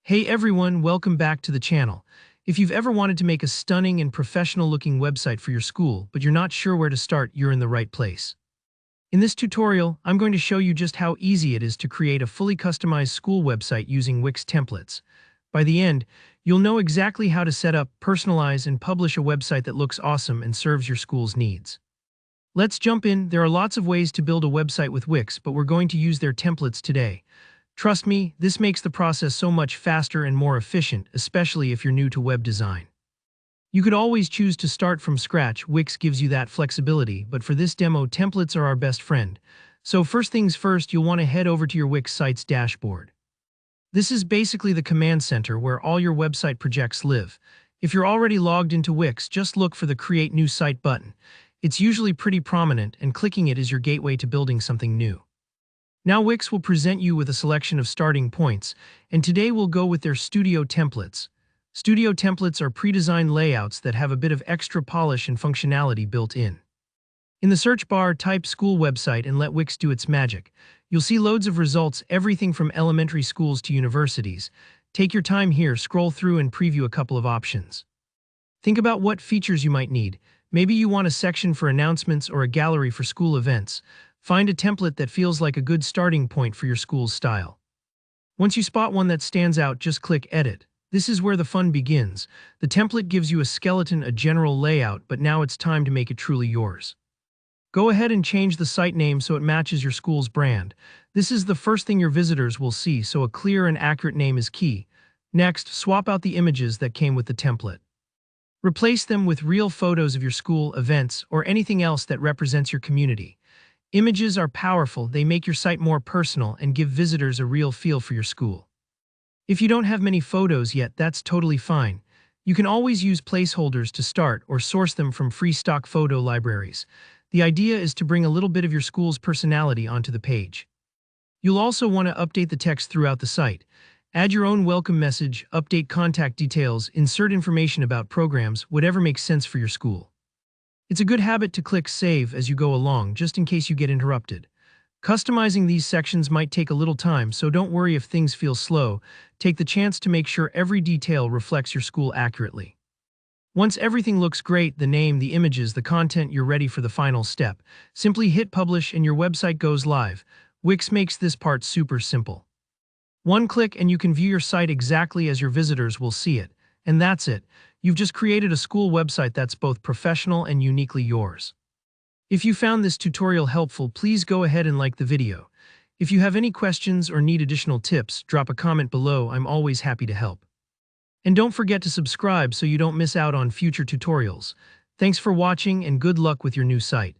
Hey everyone, welcome back to the channel. If you've ever wanted to make a stunning and professional-looking website for your school, but you're not sure where to start, you're in the right place. In this tutorial, I'm going to show you just how easy it is to create a fully customized school website using Wix templates. By the end, you'll know exactly how to set up, personalize, and publish a website that looks awesome and serves your school's needs. Let's jump in. There are lots of ways to build a website with Wix, but we're going to use their templates today. Trust me, this makes the process so much faster and more efficient, especially if you're new to web design. You could always choose to start from scratch. Wix gives you that flexibility, but for this demo, templates are our best friend. So first things first, you'll want to head over to your Wix site's dashboard. This is basically the command center where all your website projects live. If you're already logged into Wix, just look for the Create New Site button. It's usually pretty prominent, and clicking it is your gateway to building something new. Now Wix will present you with a selection of starting points, and today we'll go with their Studio templates. Studio templates are pre-designed layouts that have a bit of extra polish and functionality built in. In the search bar, type school website and let Wix do its magic. You'll see loads of results, everything from elementary schools to universities. Take your time here, scroll through and preview a couple of options. Think about what features you might need. Maybe you want a section for announcements or a gallery for school events. Find a template that feels like a good starting point for your school's style. Once you spot one that stands out, just click Edit. This is where the fun begins. The template gives you a skeleton, a general layout, but now it's time to make it truly yours. Go ahead and change the site name so it matches your school's brand. This is the first thing your visitors will see, so a clear and accurate name is key. Next, swap out the images that came with the template. Replace them with real photos of your school, events, or anything else that represents your community. Images are powerful. They make your site more personal and give visitors a real feel for your school. If you don't have many photos yet, that's totally fine. You can always use placeholders to start or source them from free stock photo libraries. The idea is to bring a little bit of your school's personality onto the page. You'll also want to update the text throughout the site. Add your own welcome message, update contact details, insert information about programs, whatever makes sense for your school. It's a good habit to click Save as you go along, just in case you get interrupted. Customizing these sections might take a little time, so don't worry if things feel slow. Take the chance to make sure every detail reflects your school accurately. Once everything looks great, the name, the images, the content, you're ready for the final step. Simply hit Publish and your website goes live. Wix makes this part super simple. One click and you can view your site exactly as your visitors will see it. And that's it. You've just created a school website that's both professional and uniquely yours. If you found this tutorial helpful, please go ahead and like the video. If you have any questions or need additional tips, drop a comment below. I'm always happy to help. And don't forget to subscribe so you don't miss out on future tutorials. Thanks for watching and good luck with your new site.